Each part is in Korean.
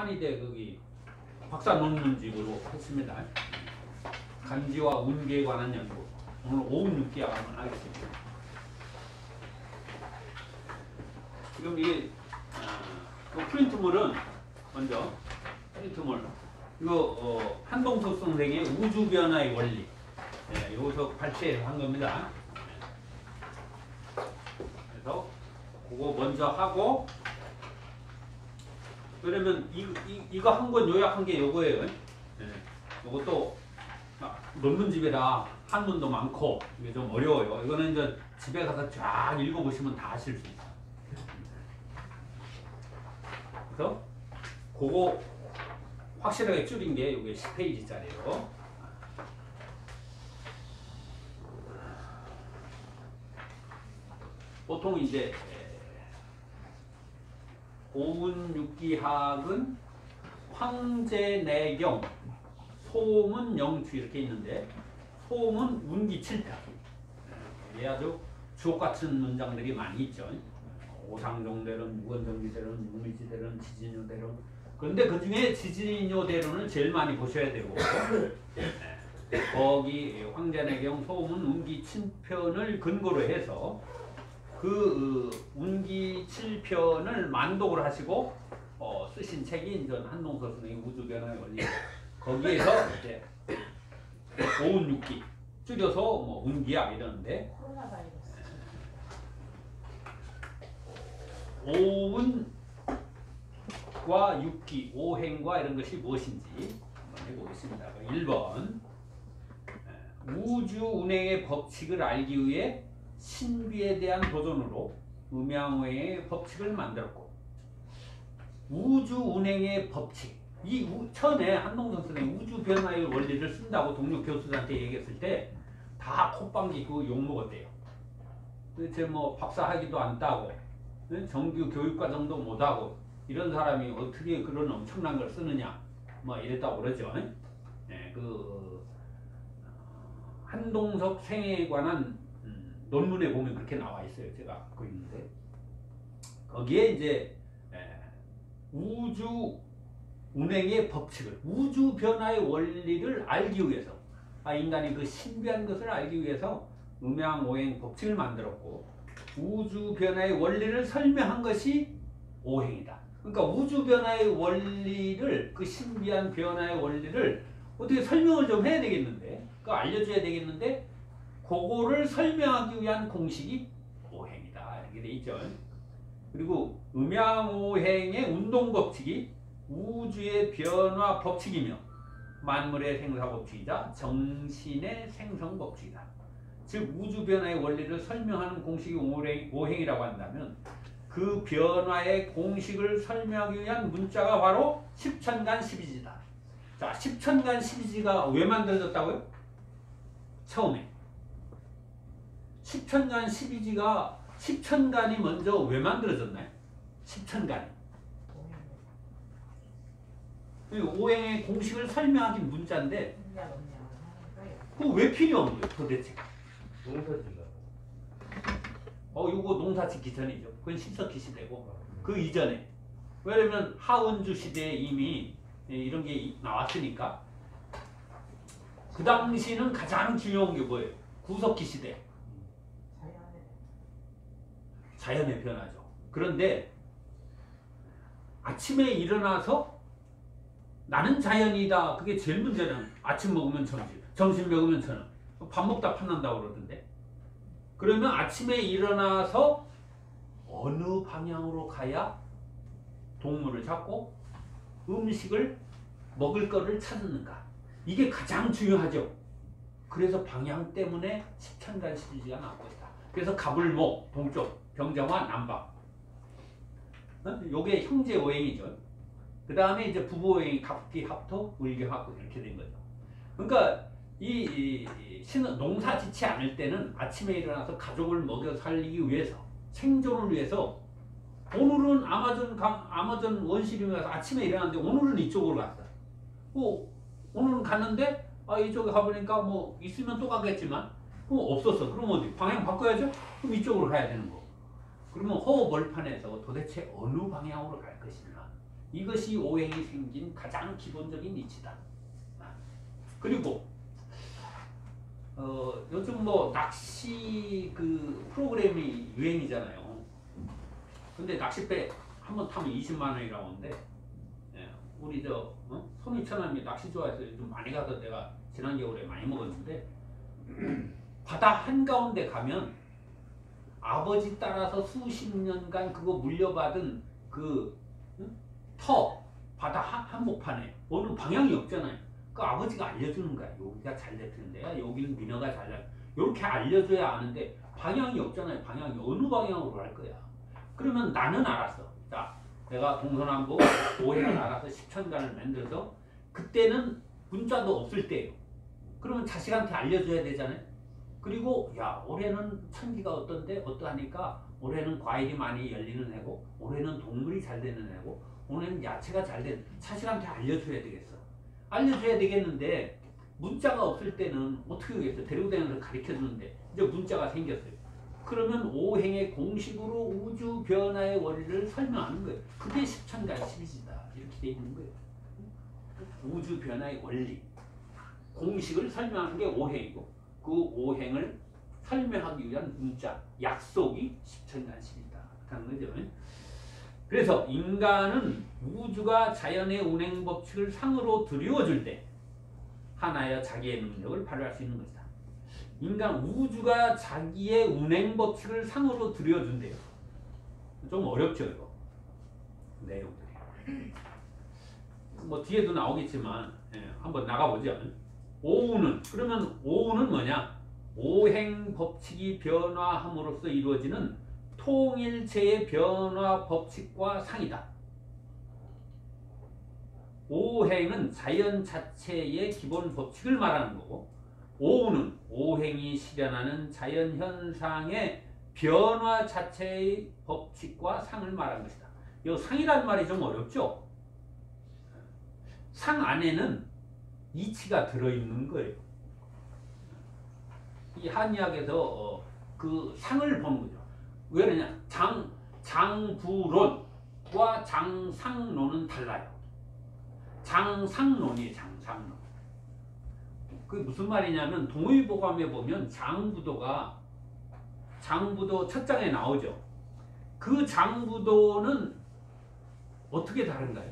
한의대 거기 박사 논문집으로 했습니다. 간지와 운기에 관한 연구. 오늘 오은 6기야 한번 하겠습니다. 지금 이게 프린트물은 먼저 프린트물 이거 한동석 선생의 우주 변화의 원리 여기서 발췌해서 한 겁니다. 그래서 그거 먼저 하고 그러면 이거 한 건 요약한 게 요거예요. 요것도 논문집이라 한문도 많고 이게 좀 어려워요. 이거는 이제 집에 가서 쫙 읽어보시면 다 하실 수 있어요. 그래서 그거 확실하게 줄인 게 이게 10페이지짜리예요. 보통 이제 오운육기학은 황제내경, 소문, 영추 이렇게 있는데 소문 운기 7편. 얘 아주 주옥같은 문장들이 많이 있죠. 오상종대론, 무건정지대론, 육미지대론, 지진요대론. 그런데 그 중에 지진요대론을 제일 많이 보셔야 되고 거기 황제내경, 소문, 운기 7편을 근거로 해서 그 운기 7편을 만독을 하시고 쓰신 책이 이제 한동석 선생의 우주변화의 원리. 거기에서 이제 오운육기 줄여서 뭐 운기학 이러는데 오운과 육기, 오행과 이런 것이 무엇인지 한번 해보겠습니다. 1번 우주 운행의 법칙을 알기 위해 신비에 대한 도전으로 음양오행의 법칙을 만들었고 우주 운행의 법칙 처음에 한동석 선생님 우주 변화의 원리를 쓴다고 동료 교수들한테 얘기했을 때 다 콧방귀 그 욕먹었대요. 도대체 뭐 박사학위도 안 따고 정규 교육과정도 못하고 이런 사람이 어떻게 그런 엄청난 걸 쓰느냐 뭐 이랬다고 그러죠. 한동석 생애에 관한 논문에 보면 그렇게 나와 있어요. 제가 갖고 있는데 거기에 이제 우주 운행의 법칙을 우주 변화의 원리를 알기 위해서 인간이 그 신비한 것을 알기 위해서 음양오행 법칙을 만들었고 우주 변화의 원리를 설명한 것이 오행이다. 그러니까 우주 변화의 원리를 그 신비한 변화의 원리를 어떻게 설명을 좀 해야 되겠는데 그거 알려줘야 되겠는데 그거를 설명하기 위한 공식이 오행이다. 이렇게 돼 있죠. 그리고 음양오행의 운동법칙이 우주의 변화 법칙이며 만물의 생사 법칙이자 정신의 생성 법칙이다. 즉 우주 변화의 원리를 설명하는 공식이 오행이라고 한다면 그 변화의 공식을 설명하기 위한 문자가 바로 십천간 십이지다. 자, 십천간 십이지가 왜 만들어졌다고요? 처음에 십천간 십이지가 십천간이 먼저 왜 만들어졌나요? 십천간이 오행의 공식을 설명하기 문자인데 그거 왜 필요한 거예요 도대체? 농사지가 요거 농사 짓기 전이죠. 그건 신석기 시대고 그 이전에 왜냐면 하원주 시대에 이미 이런 게 나왔으니까 그 당시는 가장 중요한 게 뭐예요? 구석기 시대 자연의 변화죠. 그런데 아침에 일어나서 나는 자연이다. 그게 제일 문제는 아침 먹으면 점심 먹으면 저녁. 밥 먹다 판난다고 그러던데. 그러면 아침에 일어나서 어느 방향으로 가야 동물을 잡고 음식을 먹을 거를 찾는가. 이게 가장 중요하죠. 그래서 방향 때문에 십천간 십이지가 나온 것이다. 그래서 가불목, 동쪽, 병정화, 남방. 요게 형제 오행이죠. 그 다음에 이제 부부 오행이 갑기, 합토, 을기, 합토 이렇게 된 거죠. 그러니까 이 농사 짓지 않을 때는 아침에 일어나서 가족을 먹여 살리기 위해서 생존을 위해서 오늘은 아마존 원시림에 가서 아침에 일어났는데 오늘은 이쪽으로 갔어. 오늘은 갔는데 이쪽에 가보니까 뭐 있으면 또 가겠지만 없었어. 그럼 어디 방향 바꿔야죠? 그럼 이쪽으로 가야 되는 거. 그러면 허허벌판에서 도대체 어느 방향으로 갈 것이냐 이것이 오행이 생긴 가장 기본적인 이치다. 그리고 요즘 뭐 낚시 그 프로그램이 유행이잖아요. 근데 낚싯배 한 번 타면 20만 원이라고 하는데, 예, 우리 손이천함이 낚시 좋아해서 좀 많이 가서 내가 지난 겨울에 많이 먹었는데, 바다 한가운데 가면 아버지 따라서 수십 년간 그거 물려받은 그 바다 한복판에 어느 방향이 없잖아요. 그 아버지가 알려주는 거야. 여기가 잘 됐는 데야. 여기는 민어가 잘 날. 이렇게 알려줘야 아는데 방향이 없잖아요. 방향이 어느 방향으로 갈 거야. 그러면 나는 알았어. 자, 내가 동서남북 오행을 알아서 십천간을 만들어서 그때는 문자도 없을 때예요. 그러면 자식한테 알려줘야 되잖아요. 그리고 야, 올해는 천기가 어떤데 어떠하니까 올해는 과일이 많이 열리는 해고, 올해는 동물이 잘 되는 해고, 올해는 야채가 잘 되는, 자식한테 알려줘야 되겠어. 알려줘야 되겠는데 문자가 없을 때는 어떻게 하겠어? 데리고 다니면서 가르쳐주는데 이제 문자가 생겼어요. 그러면 오행의 공식으로 우주 변화의 원리를 설명하는 거예요. 그게 십천간 십이지다. 이렇게 돼 있는 거예요. 우주 변화의 원리, 공식을 설명하는 게 오행이고, 그 오행을 설명하기 위한 문자, 약속이 십천간십이다 하는 거죠. 그래서 인간은 우주가 자연의 운행 법칙을 상으로 들여줄 때 하나여 자기의 능력을 발휘할 수 있는 것이다. 인간 우주가 자기의 운행 법칙을 상으로 들여준대요. 좀 어렵죠 이거 내용들이. 뭐 뒤에도 나오겠지만, 예, 한번 나가보죠. 오우는, 그러면 오우는 뭐냐? 오행 법칙이 변화함으로써 이루어지는 통일체의 변화 법칙과 상이다. 오행은 자연 자체의 기본 법칙을 말하는 거고, 오우는 오행이 실현하는 자연 현상의 변화 자체의 법칙과 상을 말하는 것이다. 이 상이라는 말이 좀 어렵죠? 상 안에는 이치가 들어있는 거예요. 이 한의학에서 그 상을 보는 거죠. 왜 그러냐? 장부론과 장상론은 달라요. 장상론이에요. 장상론. 그게 무슨 말이냐면 동의보감에 보면 장부도 첫 장에 나오죠. 그 장부도는 어떻게 다른가요?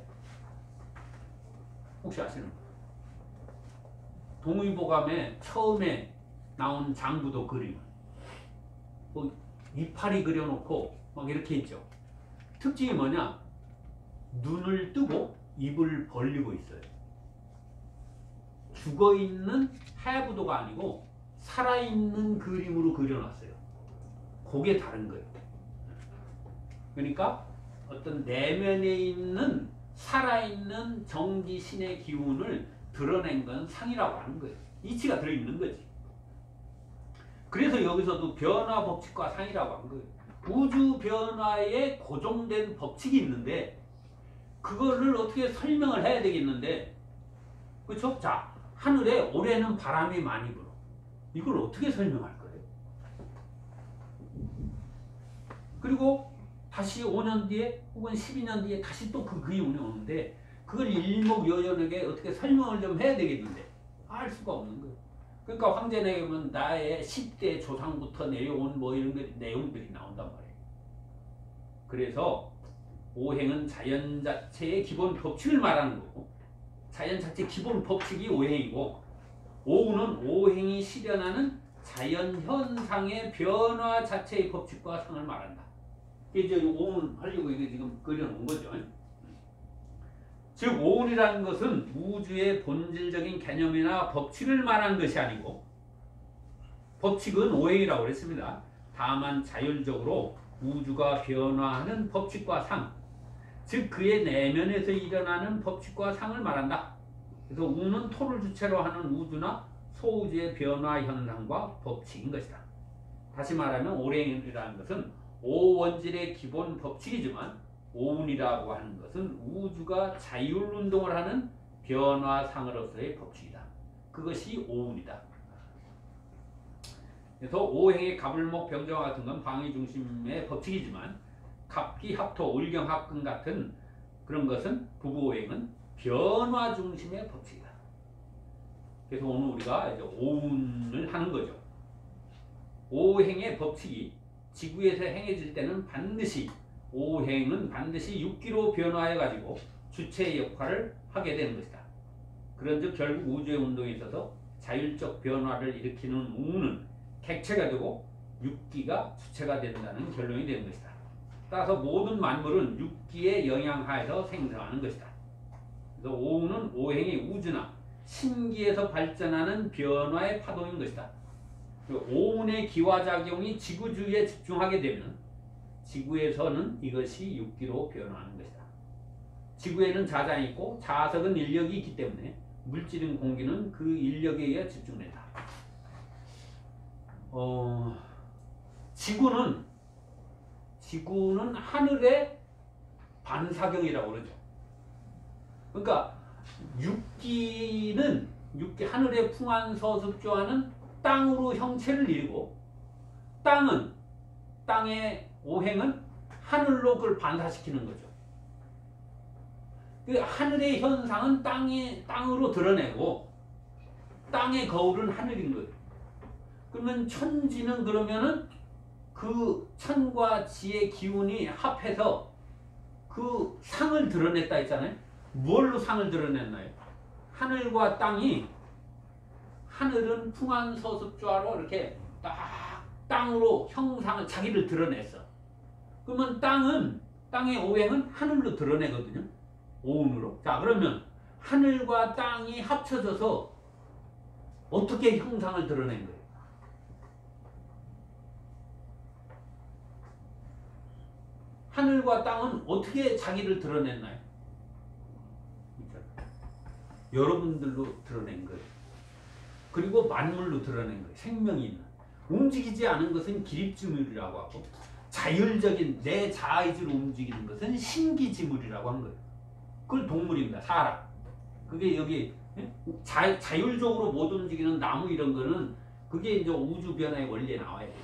혹시 아시는 분? 동의보감에 처음에 나온 장부도 그림은 뭐 이파리 그려놓고 막 이렇게 있죠. 특징이 뭐냐? 눈을 뜨고 입을 벌리고 있어요. 죽어있는 하야부도가 아니고 살아있는 그림으로 그려놨어요. 그게 다른 거예요. 그러니까 어떤 내면에 있는 살아있는 정기신의 기운을 드러낸 건 상이라고 하는 거예요. 이치가 들어있는 거지. 그래서 여기서도 변화 법칙과 상이라고 한 거예요. 우주 변화에 고정된 법칙이 있는데 그거를 어떻게 설명을 해야 되겠는데, 그렇죠? 자, 하늘에 올해는 바람이 많이 불어. 이걸 어떻게 설명할 거예요? 그리고 다시 5년 뒤에 혹은 12년 뒤에 다시 또 그 기운이 오는데 그걸 일목요연하게 어떻게 설명을 좀 해야 되겠는데 알 수가 없는 거예요. 그러니까 황제내에 보면 나의 10대 조상부터 내려온 뭐 이런 내용들이 나온단 말이에요. 그래서 오행은 자연 자체의 기본 법칙을 말하는 거고, 자연 자체 기본 법칙이 오행이고, 오우는 오행이 실현하는 자연 현상의 변화 자체의 법칙과 상을 말한다. 이제 오운 하려고 이게 지금 그려놓은 거죠. 즉 오운이라는 것은 우주의 본질적인 개념이나 법칙을 말한 것이 아니고, 법칙은 오행이라고 그랬습니다. 다만 자율적으로 우주가 변화하는 법칙과 상, 즉 그의 내면에서 일어나는 법칙과 상을 말한다. 그래서 우는 토를 주체로 하는 우주나 소우주의 변화 현상과 법칙인 것이다. 다시 말하면 오행이라는 것은 오원질의 기본 법칙이지만 오운이라고 하는 것은 우주가 자율운동을 하는 변화상으로서의 법칙이다. 그것이 오운이다. 그래서 오행의 갑을목 병정화 같은 건 방위 중심의 법칙이지만 갑기 합토 울경 합금 같은 그런 것은 부부오행은 변화 중심의 법칙이다. 그래서 오늘 우리가 이제 오운을 하는 거죠. 오행의 법칙이 지구에서 행해질 때는 오행은 반드시 육기로 변화해 가지고 주체의 역할을 하게 되는 것이다. 그런즉 결국 우주의 운동에 있어서 자율적 변화를 일으키는 우는 객체가 되고 육기가 주체가 된다는 결론이 되는 것이다. 따라서 모든 만물은 육기의 영향하에서 생성하는 것이다. 그래서 오운은 오행의 우주나 신기에서 발전하는 변화의 파동인 것이다. 오운의 기화작용이 지구주위에 집중하게 되면 지구에서는 이것이 육기로 변화하는 것이다. 지구에는 자장이 있고 자석은 인력이 있기 때문에 물질인 공기는 그 인력에 의해 집중된다. 지구는 하늘의 반사경이라고 그러죠. 그러니까 육기는 하늘의 풍한서습조화는 땅으로 형체를 이루고 땅의 오행은 하늘로 그걸 반사시키는 거죠. 그 하늘의 현상은 땅으로 드러내고 땅의 거울은 하늘인 거예요. 그러면 천지는 그러면은 그 천과 지의 기운이 합해서 그 상을 드러냈다 했잖아요. 뭘로 상을 드러냈나요? 하늘과 땅이 하늘은 풍한서습조화로 이렇게 딱 땅으로 형상을 자기를 드러냈어. 그러면 땅의 오행은 하늘로 드러내거든요. 오운으로. 자, 그러면 하늘과 땅이 합쳐져서 어떻게 형상을 드러낸 거예요? 하늘과 땅은 어떻게 자기를 드러냈나요? 여러분들로 드러낸 거예요. 그리고 만물로 드러낸 거예요. 생명이 있는. 움직이지 않은 것은 기립지물이라고 하고 자율적인 내 자의지로 움직이는 것은 신기지물이라고 하는 거예요. 그걸 동물입니다. 사람. 그게 여기 자율적으로 못 움직이는 나무 이런 거는 그게 이제 우주 변화의 원리에 나와야 돼요.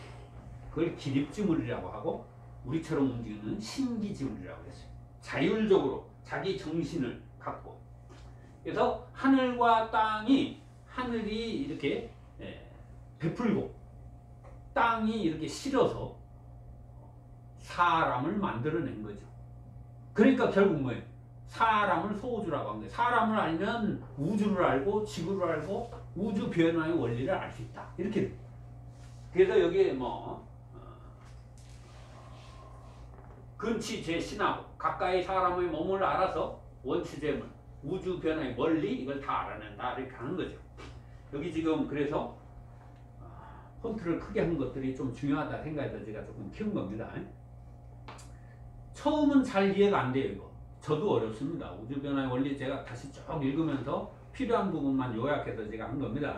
그걸 기립지물이라고 하고 우리처럼 움직이는 신기지물이라고 했어요. 자율적으로 자기 정신을 갖고. 그래서 하늘과 땅이 하늘이 이렇게 베풀고 땅이 이렇게 실어서 사람을 만들어낸 거죠. 그러니까 결국 뭐예요? 사람을 소우주라고 한 거예요. 사람을 알면 우주를 알고 지구를 알고 우주 변화의 원리를 알 수 있다. 이렇게 돼요. 그래서 여기에 근치 제신하고 가까이 사람의 몸을 알아서 원치제물 우주 변화의 원리 이걸 다 알아낸다 이렇게 하는 거죠. 여기 지금 그래서 폰트를 크게 한 것들이 좀 중요하다 생각해서 제가 조금 키운 겁니다. 처음은 잘 이해가 안 돼요. 이거 저도 어렵습니다. 우주 변화의 원리 제가 다시 쭉 읽으면서 필요한 부분만 요약해서 제가 한 겁니다.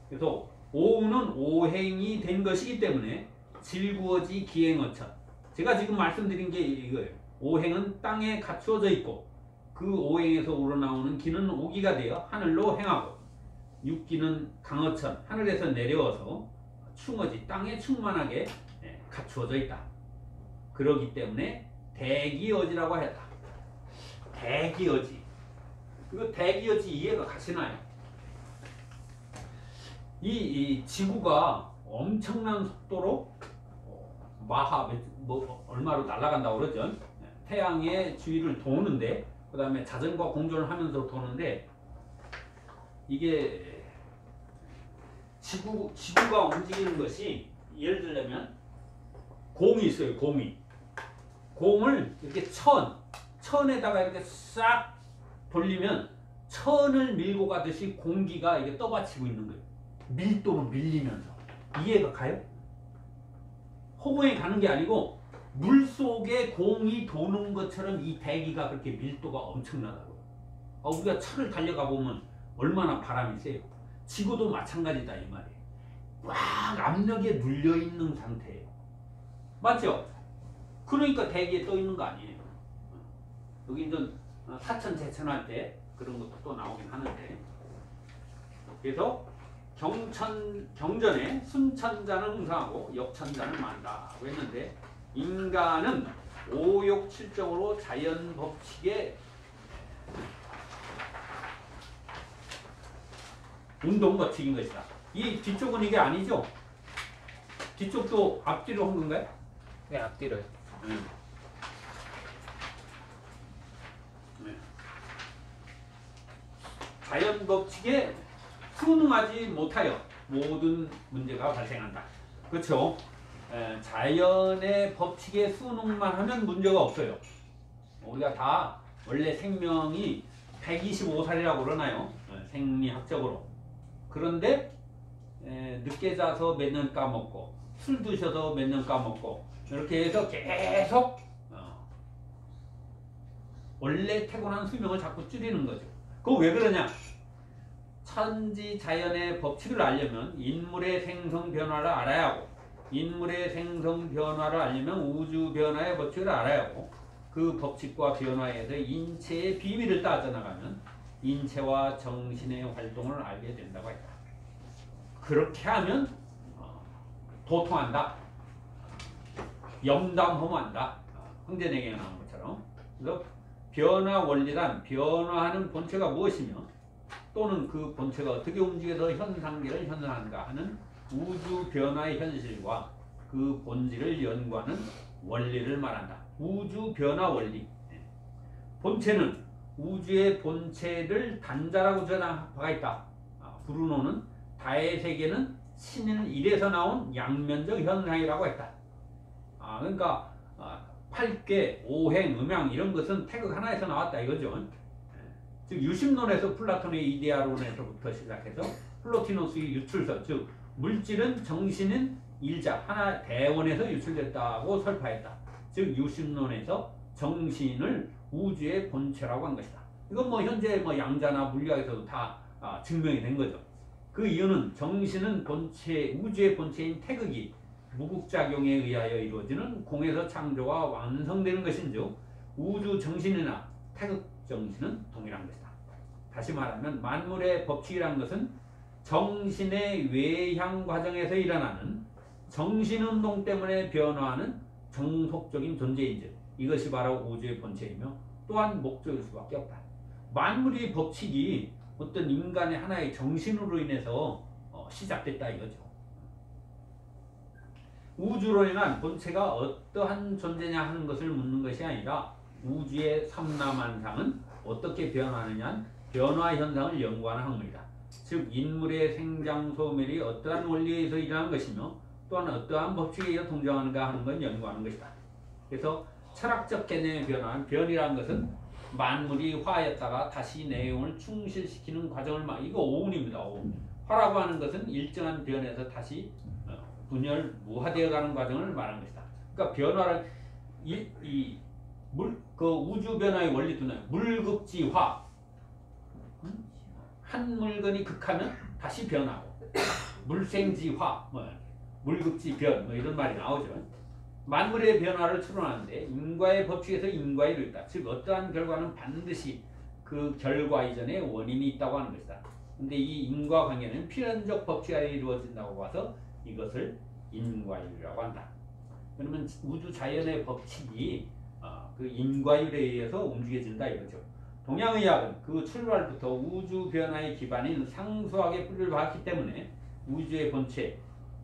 그래서 오운은 오행이 된 것이기 때문에 질구어지 기행어천. 제가 지금 말씀드린 게 이거예요. 오행은 땅에 갖추어져 있고 그 오행에서 우러나오는 기는 오기가 되어 하늘로 행하고 육기는 강어천 하늘에서 내려와서 충어지 땅에 충만하게 갖추어져 있다. 그러기 때문에 대기어지라고 했다. 대기어지. 이거 대기어지 이해가 가시나요? 이 지구가 엄청난 속도로 얼마로 날아간다고 그러죠. 태양의 주위를 도는데 그 다음에 자전과 공전을 하면서 도는데 이게 지구가 움직이는 것이 예를 들면 공이 있어요. 공을 이렇게 천에다가 이렇게 싹 돌리면 천을 밀고 가듯이 공기가 이게 떠받치고 있는 거예요. 밀도로 밀리면서. 이해가 가요? 허공에 가는 게 아니고 물속에 공이 도는 것처럼 이 대기가 그렇게 밀도가 엄청나다고요. 우리가 천을 달려가 보면 얼마나 바람이 세요. 지구도 마찬가지다 이 말이에요. 꽉 압력에 눌려있는 상태예요. 맞죠? 그러니까 대기에 떠 있는 거 아니에요. 여기 이제 사천 제천할 때 그런 것도 또 나오긴 하는데 그래서 경전에 순천자는 흥상하고 역천자는 만다고 했는데 인간은 5, 6, 7정으로 자연 법칙의 운동 법칙인 것이다. 이 뒤쪽은 이게 아니죠? 뒤쪽도 앞뒤로 한 건가요? 네, 앞뒤로요. 네. 자연 법칙에 순응하지 못하여 모든 문제가 발생한다. 그렇죠? 자연의 법칙에 순응만 하면 문제가 없어요. 우리가 다 원래 생명이 125살이라고 그러나요? 생리학적으로. 그런데 늦게 자서 몇 년 까먹고 술 드셔서 몇 년 까먹고 이렇게 해서 계속 원래 태어난 수명을 자꾸 줄이는 거죠. 그거 왜 그러냐? 천지 자연의 법칙을 알려면 인물의 생성 변화를 알아야 하고, 인물의 생성 변화를 알려면 우주 변화의 법칙을 알아야 하고, 그 법칙과 변화에서 인체의 비밀을 따져나가면 인체와 정신의 활동을 알게 된다고 했다. 그렇게 하면 도통한다. 염담허무한다. 흥전에게 나온 것처럼. 그래서 변화 원리란 변화하는 본체가 무엇이며 또는 그 본체가 어떻게 움직여서 현상계를 현상하는가 하는 우주 변화의 현실과 그 본질을 연구하는 원리를 말한다. 우주 변화 원리. 본체는 우주의 본체를 단자라고 전한 바가 있다. 브루노는 다의 세계는 신인 1에서 나온 양면적 현상이라고 했다. 그러니까 8개, 오행, 음양 이런 것은 태극 하나에서 나왔다 이거죠. 즉 유심론에서 플라톤의 이데아론에서부터 시작해서 플로티노스의 유출설, 즉 물질은 정신은 일자 하나 대원에서 유출됐다고 설파했다. 즉 유심론에서 정신을 우주의 본체라고 한 것이다. 이건 뭐 현재 뭐 양자나 물리학에서도 다 증명이 된 거죠. 그 이유는 정신은 본체, 우주의 본체인 태극이 무극작용에 의하여 이루어지는 공에서 창조가 완성되는 것인즉 우주 정신이나 태극 정신은 동일한 것이다. 다시 말하면 만물의 법칙이라는 것은 정신의 외향 과정에서 일어나는 정신운동 때문에 변화하는 정속적인 존재인즉 이것이 바로 우주의 본체이며 또한 목적일 수밖에 없다. 만물의 법칙이 어떤 인간의 하나의 정신으로 인해서 시작됐다 이거죠. 우주로 인한 본체가 어떠한 존재냐 하는 것을 묻는 것이 아니라 우주의 삼라만상은 어떻게 변화하느냐 변화 현상을 연구하는 학문이다. 즉 인물의 생장 소멸이 어떠한 원리에 의해서 일어나는 것이며 또한 어떠한 법칙에 의해서 동정하는가 하는 건 연구하는 것이다. 그래서 철학적 개념의 변화는 변이라는 것은 만물이 화였다가 다시 내용을 충실시키는 과정을 이거 오운입니다. 오운. 화라고 하는 것은 일정한 변에서 다시 분열 무화되어 가는 과정을 말하는 것이다. 그러니까 변화를 그 우주 변화의 원리도 나요. 물극지화. 한 물건이 극하면 다시 변하고 물생지화, 물극지 변, 이런 말이 나오죠. 만물의 변화를 추론하는데 인과의 법칙에서 인과에 이르다. 즉 어떠한 결과는 반드시 그 결과 이전에 원인이 있다고 하는 것이다. 근데 이 인과관계는 필연적 법칙 아래 이루어진다고 봐서 이것을 인과율이라고 한다. 그러면 우주 자연의 법칙이 그 인과율에 의해서 움직여진다 이거죠. 동양의학은 그 출발부터 우주 변화의 기반인 상수학의 뿌리를 박았기 때문에 우주의 본체,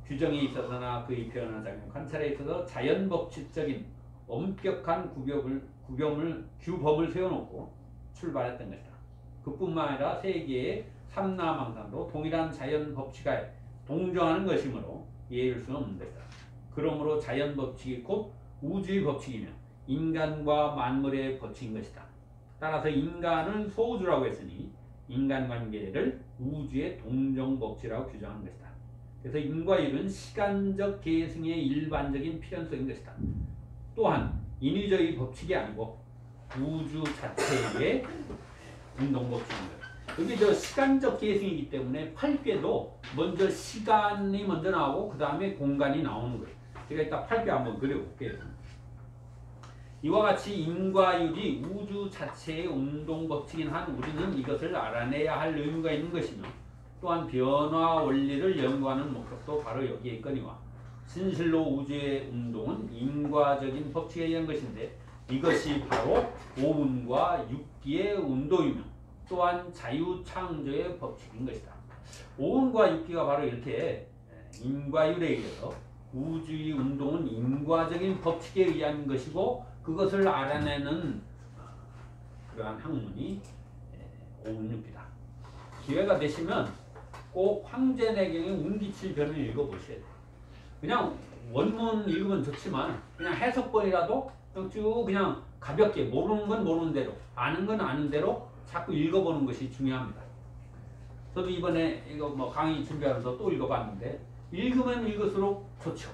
규정에 있어서나 그의 변화작용, 관찰에 있어서 자연법칙적인 엄격한 규범을 세워놓고 출발했던 것이다. 그뿐만 아니라 세계의 삼라망상도 동일한 자연법칙에 동정하는 것이므로 예일 수는 없는 것이다. 그러므로 자연법칙이 곧 우주의 법칙이며 인간과 만물의 법칙인 것이다. 따라서 인간은 소우주라고 했으니 인간관계를 우주의 동정법칙이라고 규정하는 것이다. 그래서 인과율은 시간적 계승의 일반적인 필연성인 것이다. 또한 인위적인 법칙이 아니고 우주 자체의 운동법칙입니다. 여기 시간적 계승이기 때문에 8궤도 먼저 시간이 먼저 나오고 그 다음에 공간이 나오는 거예요. 제가 이따 8궤 한번 그려볼게요. 이와 같이 인과율이 우주 자체의 운동법칙인 한 우리는 이것을 알아내야 할 의무가 있는 것이며 또한 변화 원리를 연구하는 목적도 바로 여기에 있거니와 진실로 우주의 운동은 인과적인 법칙에 의한 것인데 이것이 바로 오운과 육기의 운동이며 또한 자유창조의 법칙인 것이다. 오운과 육기가 바로 이렇게 인과율에 의해서 우주의 운동은 인과적인 법칙에 의한 것이고 그것을 알아내는 그러한 학문이 오운육기다. 기회가 되시면 꼭 황제내경의 운기칠변을 읽어보셔야 돼요. 그냥 원문 읽으면 좋지만 그냥 해석본이라도 쭉 그냥 가볍게 모르는 건 모르는 대로 아는 건 아는 대로 자꾸 읽어보는 것이 중요합니다. 저도 이번에 이거 뭐 강의 준비하면서 또 읽어봤는데 읽으면 읽을수록 좋죠.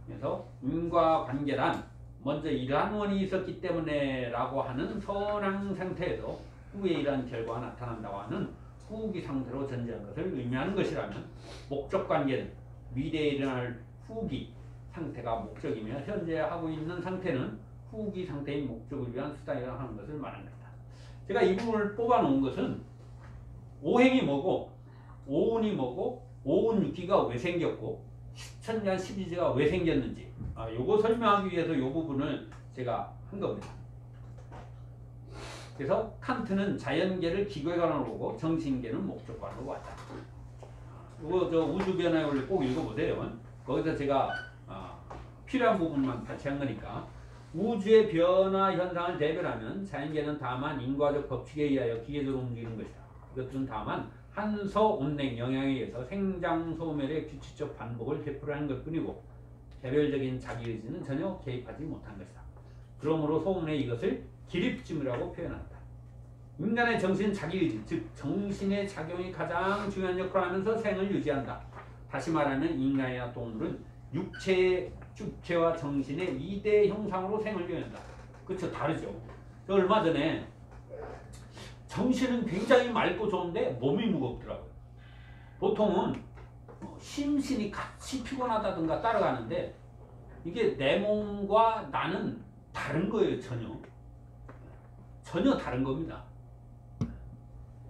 그래서 인과관계란 먼저 이러한 원인이 있었기 때문에 라고 하는 선행 상태에서 후에 이러한 결과가 나타난다고 하는 후기 상태로 전제한 것을 의미하는 것이라면 목적관계는 미래에 일어날 후기 상태가 목적이며 현재 하고 있는 상태는 후기 상태인 목적을 위한 수단이라고 하는 것을 말합니다. 제가 이 부분을 뽑아 놓은 것은 오행이 뭐고 오운이 뭐고 오운육기가 왜 생겼고 십천간 십이지가 왜 생겼는지 요거 설명하기 위해서 이 부분을 제가 한 겁니다. 그래서 칸트는 자연계를 기계에 관한 거고 정신계는 목적관으로 왔다. 이거 저 우주변화의 원리 꼭 읽어보세요. 거기서 제가 필요한 부분만 발췌한 거니까 우주의 변화 현상을 대변하면 자연계는 다만 인과적 법칙에 의하여 기계적으로 움직이는 것이다. 이것들은 다만 한서 온냉 영향에 의해서 생장 소멸의 규칙적 반복을 되풀이하는 것뿐이고 개별적인 자기의지는 전혀 개입하지 못한 것이다. 그러므로 소문에 이것을 기립증이라고 표현한다. 인간의 정신은 자기의지, 즉 정신의 작용이 가장 중요한 역할을 하면서 생을 유지한다. 다시 말하면 인간이나 동물은 육체와 정신의 2대 형상으로 생을 유지한다. 그렇죠? 다르죠. 얼마 전에 정신은 굉장히 맑고 좋은데 몸이 무겁더라고요. 보통은 심신이 같이 피곤하다든가 따라가는데 이게 내 몸과 나는 다른 거예요. 전혀 다른 겁니다.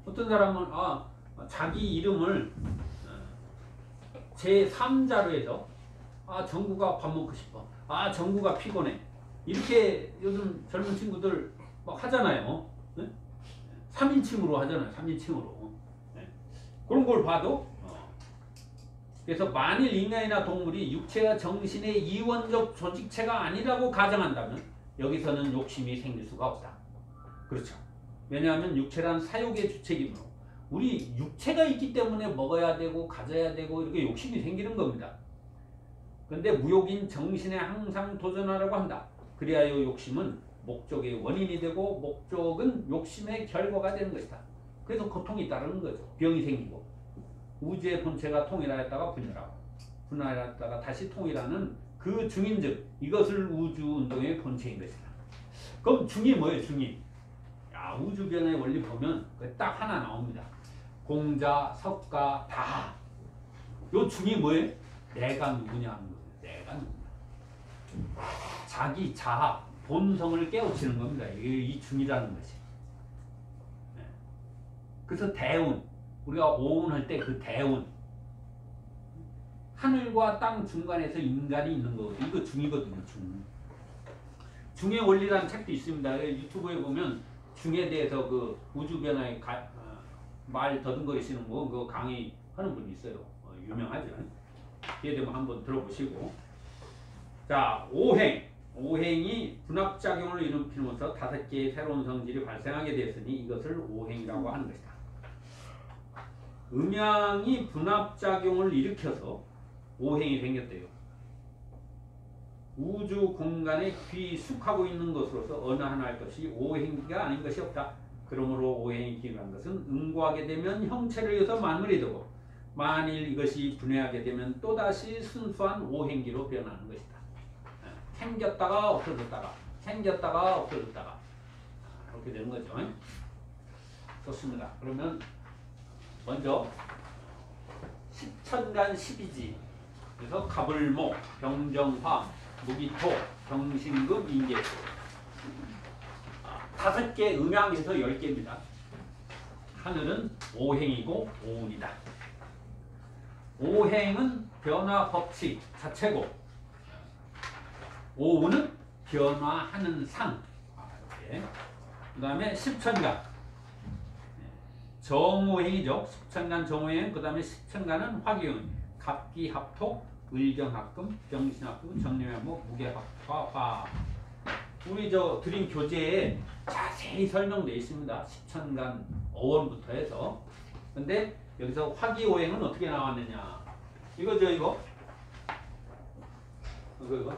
어떤 사람은 자기 이름을 제3자로 해서 정구가 밥 먹고 싶어. 정구가 피곤해. 이렇게 요즘 젊은 친구들 막 하잖아요. 네? 3인칭으로 하잖아요. 3인칭으로. 네. 그런 걸 봐도 그래서 만일 인간이나 동물이 육체와 정신의 이원적 조직체가 아니라고 가정한다면 여기서는 욕심이 생길 수가 없다. 그렇죠. 왜냐하면 육체란 사욕의 주체이므로 우리 육체가 있기 때문에 먹어야 되고 가져야 되고 이렇게 욕심이 생기는 겁니다. 그런데 무욕인 정신에 항상 도전하려고 한다. 그리하여 욕심은 목적의 원인이 되고 목적은 욕심의 결과가 되는 것이다. 그래서 고통이 따르는 거죠. 병이 생기고 우주의 본체가 통일하였다가 분열하고 분열하였다가 다시 통일하는 그 중인즉 이것을 우주운동의 본체인 것이다. 그럼 중이 뭐예요? 중이. 우주변의 원리 보면 딱 하나 나옵니다. 공자, 석가, 다. 요 중이 뭐예요? 내가 누구냐 하는 거예요. 내가 누구냐. 자기 자아, 본성을 깨우치는 겁니다. 이 중이라는 것이. 네. 그래서 대운, 우리가 오운할 때 그 대운, 하늘과 땅 중간에서 인간이 있는 거, 이거 중이거든요. 중의 원리라는 책도 있습니다. 유튜브에 보면 중에 대해서 그 우주변화의 말 더듬거리시는 거 그 강의 하는 분이 있어요. 유명하죠. 기회 되면 한번 들어보시고. 자, 오행이 분합작용을 일으키면서 5개의 새로운 성질이 발생하게 되었으니 이것을 오행이라고 하는 것이다. 음양이 분합작용을 일으켜서 오행이 생겼대요. 우주 공간에 귀숙하고 있는 것으로서 어느 하나의 것이 오행기가 아닌 것이 없다. 그러므로 오행이 기능한 것은 응고하게 되면 형체를 이어서 만물이 되고 만일 이것이 분해하게 되면 또다시 순수한 오행기로 변하는 것이다. 생겼다가 없어졌다가 생겼다가 없어졌다가 이렇게 되는 거죠. 좋습니다. 그러면 먼저 십천간 십이지, 그래서 갑을목, 병정화, 무기토, 병신금, 인계토 5개 음양에서 10개입니다. 하늘은 오행이고 오운이다. 오행은 변화 법칙 자체고 오우는 변화하는 상. 이렇게. 그 다음에 십천간 정오행이죠. 십천간 정오행. 그 다음에 십천간은 화기운 갑기합토 을경합금 병신합금 정림합목 무게합화 화. 우리 저 드림 교재에 자세히 설명되어 있습니다. 십천간 어원부터 해서. 근데 여기서 화기오행은 어떻게 나왔느냐? 이거죠, 이거. 이거.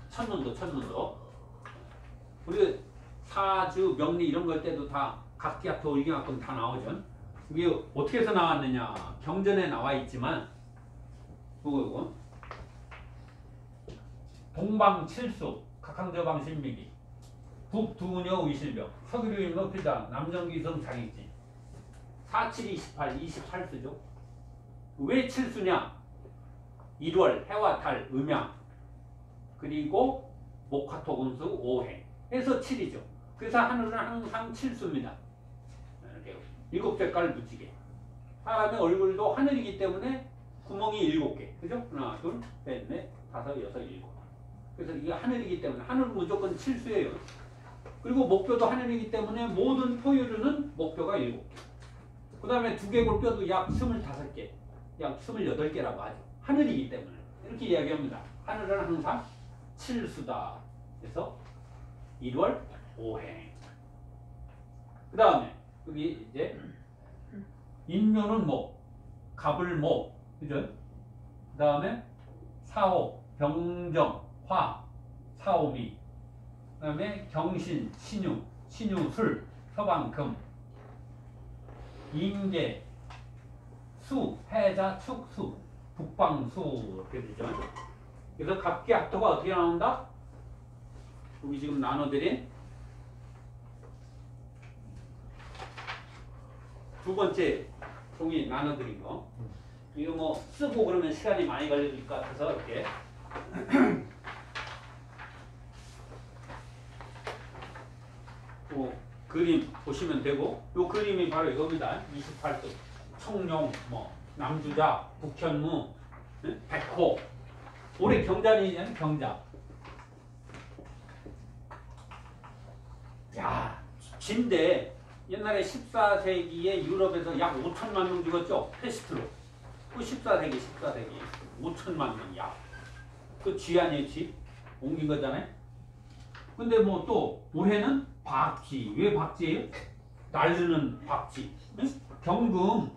천문도. 우리 사주, 명리 이런 걸 때도 다 각기합토, 을경합금 다 나오죠. 이게 어떻게 해서 나왔느냐? 경전에 나와 있지만, 이거. 동방칠수, 각항저방신미기, 북두녀 의실병, 서기류임도 필당, 남정기성 장익지. 47, 28, 28수죠. 왜 칠수냐? 1월, 해와 달, 음양, 그리고 목화토금수, 오행 해서 7이죠. 그래서 하늘은 항상 칠수입니다. 이렇게 7색깔 무지개. 사람의 얼굴도 하늘이기 때문에 구멍이 7개. 그죠? 하나, 둘, 셋, 넷, 다섯, 여섯, 일곱. 그래서 이게 하늘이기 때문에 하늘은 무조건 칠수예요. 그리고 목표도 하늘이기 때문에 모든 포유류는 목표가 7개. 그 다음에 두개골뼈도 약 25개, 약 28개라고 하죠. 하늘이기 때문에 이렇게 이야기합니다. 하늘은 항상 칠수다. 그래서 1월 5행. 그 다음에 여기 이제 인묘는 목, 갑을 목, 그죠? 그 다음에 사호, 병정, 화, 사오미. 그 다음에 경신, 신유, 신유술, 서방금, 임계, 수, 해자, 축수, 북방수 이렇게 되죠. 그래서 갑기합토가 어떻게 나온다? 여기 지금 나눠드린 두 번째 종이 나눠드린 거. 이거 뭐 쓰고 그러면 시간이 많이 걸릴 것 같아서 이렇게 그림 보시면 되고, 요 그림이 바로 이겁니다. 28도 청룡, 뭐 남주자, 북현무, 백호. 올해 경자는 경자. 야, 진데 옛날에 14세기에 유럽에서 약 5천만 명 죽었죠. 패스트로. 그 14세기 5천만 명. 야, 그 쥐 아니에요, 쥐? 옮긴 거잖아요. 근데 뭐 또 올해는 박쥐. 왜 박쥐예요? 날르는 박쥐. 응? 경금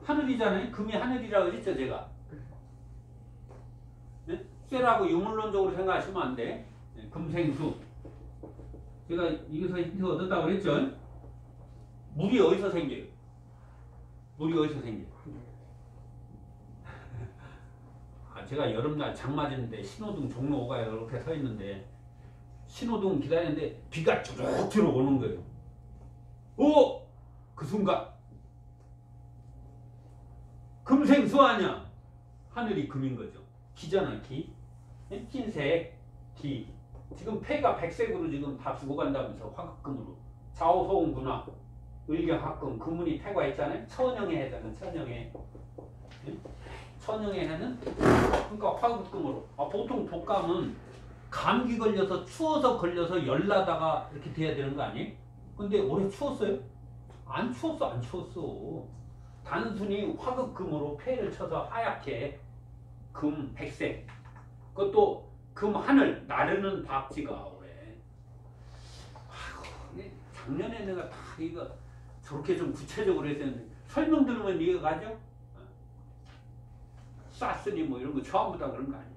하늘이잖아요. 금이 하늘이라고 했죠, 제가. 네? 쇠라고 유물론적으로 생각하시면 안 돼. 네, 금생수. 제가 여기서 힌트 얻었다고 그랬죠. 물이 어디서 생겨요? 물이 어디서 생겨요? 제가 여름날 장 맞았는데 신호등 종로 5가에 이렇게 서 있는데 신호등 기다리는데 비가 주룩주룩 오는 거예요. 오! 그 순간 금생수 아니야? 하늘이 금인 거죠. 기잖아, 기. 흰색, 기. 지금 폐가 백색으로 지금 다 죽어간다면서 화극금으로. 좌우소음군화, 을경합금, 금운이 태가 있잖아요. 천영에 해당하는 천영에. 천영에 해는 그러니까 화극금으로. 보통 독감은 감기 걸려서 추워서 걸려서 열나다가 이렇게 돼야 되는 거 아니에요? 근데 올해 추웠어요? 안 추웠어. 단순히 화극금으로 폐를 쳐서 하얗게 금 백색. 그것도 금 하늘 나르는 박쥐가 올해. 작년에 내가 다 이거 저렇게 좀 구체적으로 했었는데 설명 들으면 이해가 가죠? 쌌으니 뭐 이런 거 전부 다 그런 거 아니에요.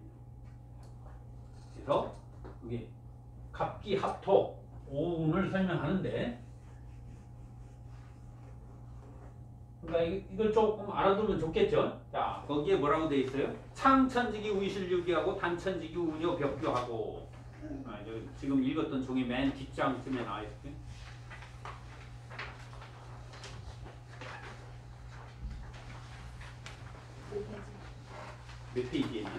그래서 여기 갑기합토 오운을 설명하는데, 그러니까 이걸 조금 알아두면 좋겠죠. 자, 거기에 뭐라고 돼 있어요? 창천지기 우실유기하고 단천지기 우녀 벽교하고. 지금 읽었던 종이 맨 뒷장쯤에 나와 있어요. 몇 페이지에 있나?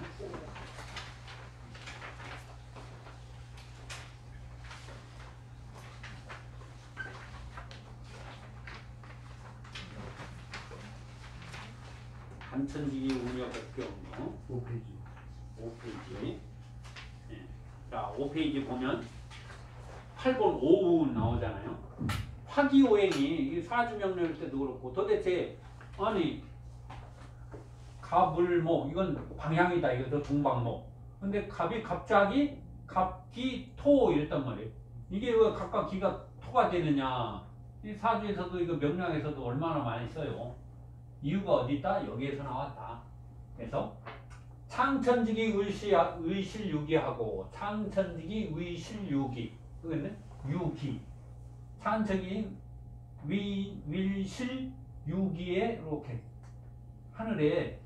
단천지기 운여 백경로 5페이지. 5페이지. 예. 자, 5페이지 보면 8번 오운 나오잖아요. 화기오행이 사주명리할 때도 그렇고 도대체 아니 갑을목 이건 방향이다 이거 동방목. 근데 갑이 갑자기 갑기토 이랬단 말이에요. 이게 왜 각각 기가 토가 되느냐? 이 사주에서도 이거 명량에서도 얼마나 많이 써요. 이유가 어디 있다? 여기에서 나왔다. 그래서 창천지기 의실유기하고 창천지기 의실유기 그겠네? 유기 창천지기 wil실유기에 이렇게 하늘에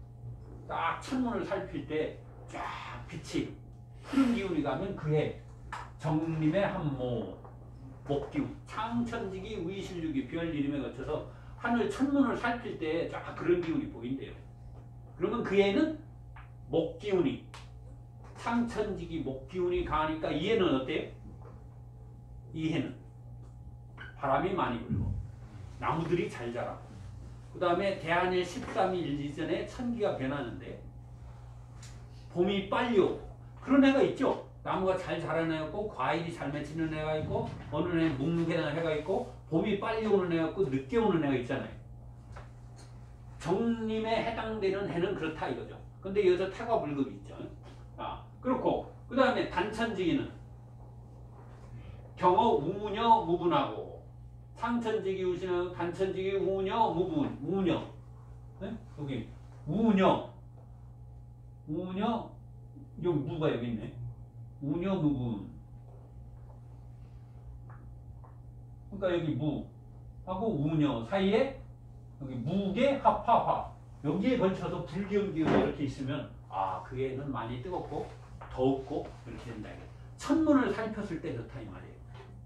딱 천문을 살필 때 쫙 빛이 푸른 기운이 가면 그해 정림의 한모 목기운 창천지기 의실유기 별 이름에 거쳐서 하늘 천문을 살필 때 쫙 그런 기운이 보인대요. 그러면 그 해는 목기운이 창천지기 목기운이 강하니까 이 해는 어때요? 이 해는 바람이 많이 불고 나무들이 잘 자라고 그 다음에 대한일 13일 이전에 천기가 변하는데 봄이 빨리 오고 그런 해가 있죠. 나무가 잘 자라는 해가 있고 과일이 잘 맺히는 해가 있고 어느 해는 묵묵해하는 해가 있고 봄이 빨리 오는 해가 있고 늦게 오는 해가 있잖아요. 정림에 해당되는 해는 그렇다 이거죠. 근데 여기서 태과불급이 있죠. 그렇고 그 다음에 단천지기는 경어 우녀 무분하고 창천지기 우시는 단천지기 우녀 무분 우녀 네? 여기 우녀 여기 무가 여기 있네. 우녀 무분 그러니까 여기 무하고 우녀 사이에 여기 무게 합화화 여기에 걸쳐서 불기운기운이 이렇게 있으면 그 애는 많이 뜨겁고 더웠고 이렇게 된다. 천문을 살폈을 때 좋다 이 말이에요.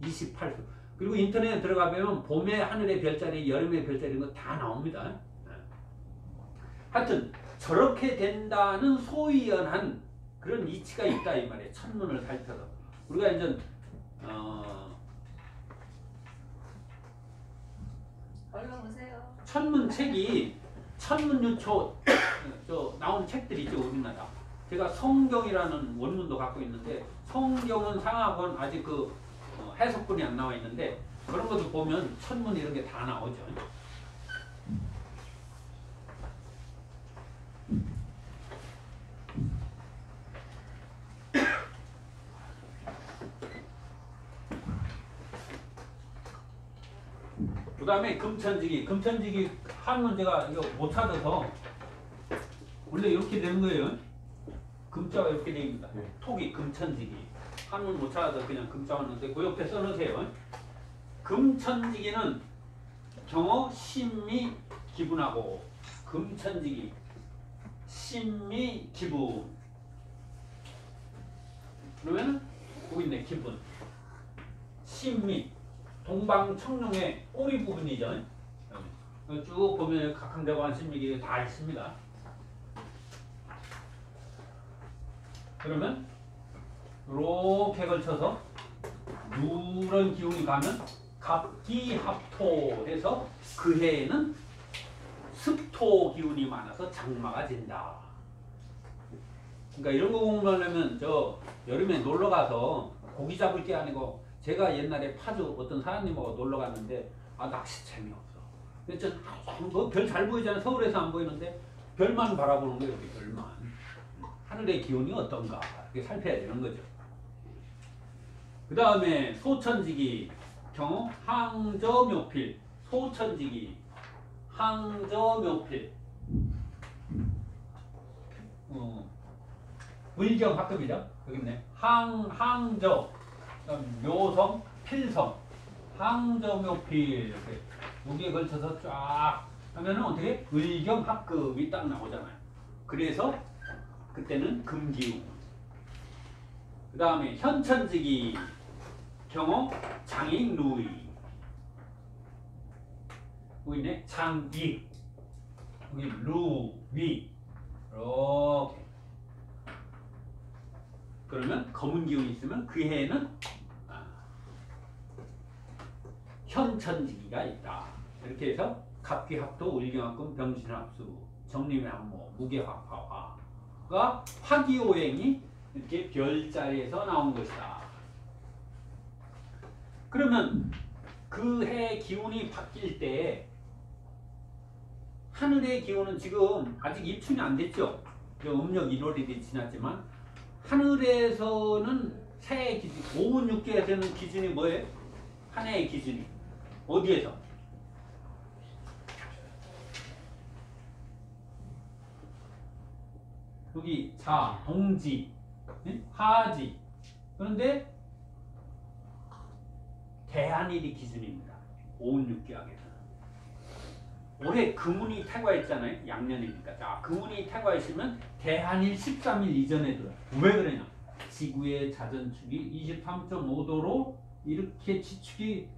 28수 그리고 인터넷에 들어가 보면 봄에 하늘의 별자리 여름의 별자리 이런 거 다 나옵니다. 하여튼 저렇게 된다는 소위연한 그런 이치가 있다 이 말이에요. 천문을 살펴서 우리가 이제 얼른 오세요. 천문책이 천문유초 나온 책들이 있죠 우리나라. 제가 성경이라는 원문도 갖고 있는데 성경은 상하고는 아직 그 해석본이 안 나와 있는데 그런 것도 보면 천문 이런 게 다 나오죠. 그 다음에 금천지기 한문 제가 이거 못 찾아서 원래 이렇게 되는 거예요. 금자가 이렇게 됩니다. 톡이 금천지기 한문 못 찾아서 그냥 금자 왔는데 그 옆에 써놓으세요. 금천지기는 경어 신미 기분하고 금천지기 신미 기분 그러면은 거기 있네 기분 신미 동방청룡의 꼬리 부분이죠. 쭉 보면 각항대관 신미기 다 있습니다. 그러면 이렇게 걸쳐서 누런 기운이 가면 갑기합토 해서 그 해에는 습토 기운이 많아서 장마가 진다. 그러니까 이런 거 공부하려면 저 여름에 놀러 가서 고기 잡을 게 아니고 제가 옛날에 파주 어떤 사장님하고 놀러 갔는데 낚시 재미없어. 근데 별 잘 보이잖아. 서울에서 안 보이는데 별만 바라보는 거예요. 여기 별만. 하늘의 기온이 어떤가 이렇게 살펴야 되는 거죠. 그 다음에 소천지기 경우 항저묘필 소천지기 항저묘필 의경합급이죠. 여기 있네. 항저 묘성 필성 항저묘필 이렇게 여기에 걸쳐서 쫙 하면은 어떻게 의경합급이 딱 나오잖아요. 그래서 그때는 금기운. 그 다음에 현천지기 경호 장익루이 여기 있네. 장익 여기 루위 이렇게 그러면 검은 기운이 있으면 그 해에는 현천지기가 있다. 이렇게 해서 갑기합도 을경합금 병신합수 정림의 안모, 무게화파화가 화기오행이 이렇게 별자리에서 나온 것이다. 그러면 그 해 기운이 바뀔 때 하늘의 기운은 지금 아직 입춘이 안 됐죠. 음력 1월이 지났지만 하늘에서는 새해 기준, 오운 육계에서는 기준이 뭐예요? 한 해의 기준이 어디에서? 여기 자, 동지, 하지. 그런데 대한일이 기준입니다. 오운 육계학에서는. 올해 금운이 태과했잖아요. 양년이니까. 자, 금운이 태과했으면 대한일 13일 이전에 들어요. 왜 그러냐? 지구의 자전축이 23.5도로 이렇게 지축이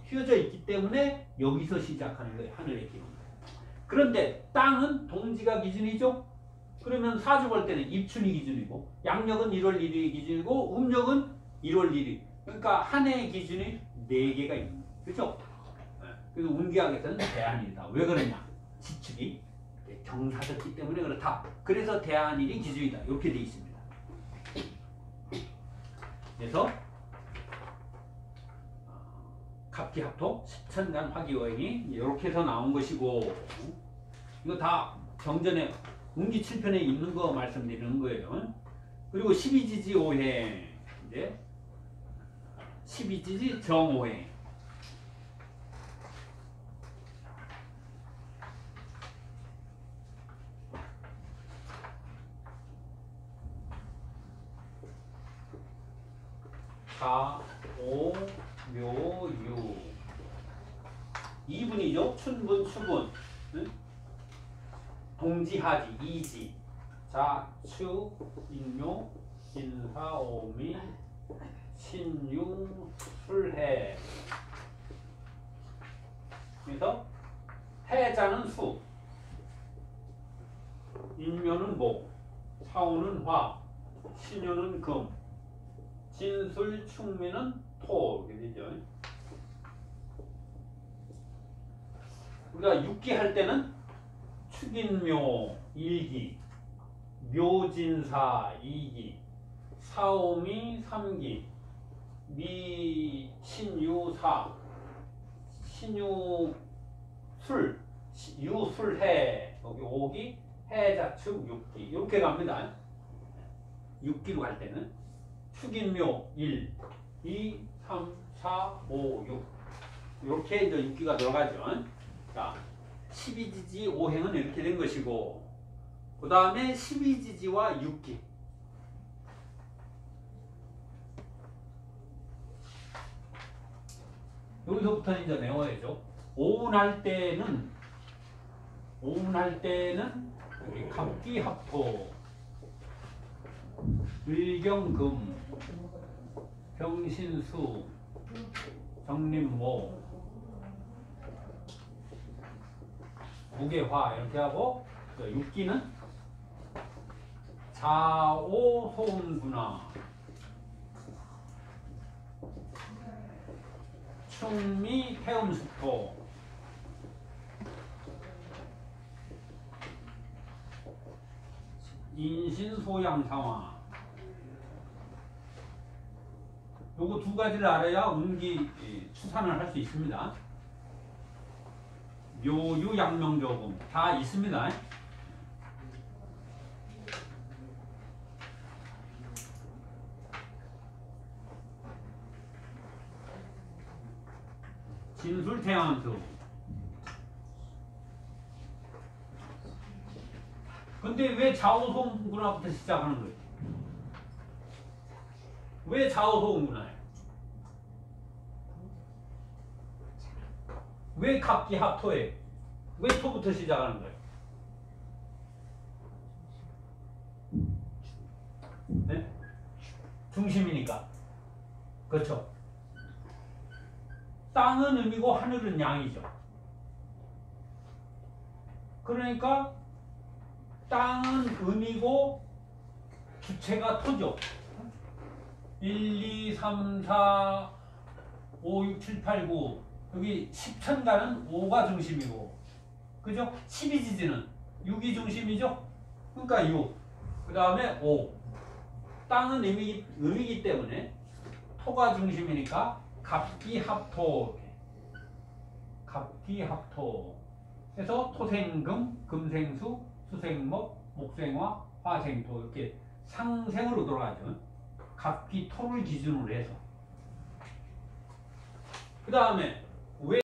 휘어져 있기 때문에 여기서 시작하는 거예요. 하늘의 기운. 그런데 땅은 동지가 기준이죠. 그러면 사주 볼 때는 입춘이 기준이고 양력은 1월 1일이 기준이고 음력은 1월 1일. 그러니까 한 해의 기준이 4개가 있는 거예요. 그렇죠? 그래서 운기학에서는 대한일이다. 왜 그러냐? 지축이 경사졌기 때문에 그렇다. 그래서 대한일이 기준이다. 이렇게 되어 있습니다. 그래서 갑기합토, 십천간 화기오행이 이렇게 해서 나온 것이고 이거 다 경전에 운기 7편에 있는 거 말씀드리는 거예요. 그리고 12지지 오행 이제 12지지 정오행 사, 오, 묘, 유 2분이죠. 춘분, 추분 응? 동지하지, 이지 자, 추, 인묘, 인사, 오미 신유, 술해 그래서 해자는 수 인묘는 목 사오는 화 신유는 금 진술, 충미는 토 이렇게 되죠. 우리가 육기 할 때는 축인묘 1기, 묘진사 2기, 사오미 3기, 미신유사, 신유술, 유술해 여기 5기, 해자축 6기 이렇게 갑니다. 6기로 갈 때는 축인묘 1, 2, 3, 4, 5, 6 이렇게 이제 6기가 들어가죠. 자, 12지지 5행은 이렇게 된 것이고 그 다음에 12지지와 6기 여기서부터 이제 외워야죠. 오운할 때는 우리 갑기합토 을경금 병신수 정림모 무게화 이렇게 하고 6기는 자오소운구나 충미 태음수토 인신소양상화 요거 두 가지를 알아야 운기 추산을 할 수 있습니다. 묘유양명조금 다 있습니다. 진술태양수 근데 왜 좌우소운구나부터 시작하는 거예요? 왜 좌우소운구나예요? 왜 갑기합토예요? 왜 토부터 시작하는 거예요? 네? 중심이니까. 그렇죠? 땅은 음이고 하늘은 양이죠. 그러니까 땅은 음이고 주체가 토죠. 1, 2, 3, 4, 5, 6, 7, 8, 9 여기 10천간은 5가 중심이고 그죠? 12지지는 6이 중심이죠. 그러니까 6. 그 다음에 5. 땅은 음이기 때문에 토가 중심이니까 갑기합토. 갑기합토. 그래서 토생금, 금생수, 수생목, 목생화, 화생토 이렇게 상생으로 돌아가죠. 갑기토를 기준으로 해서. 그 다음에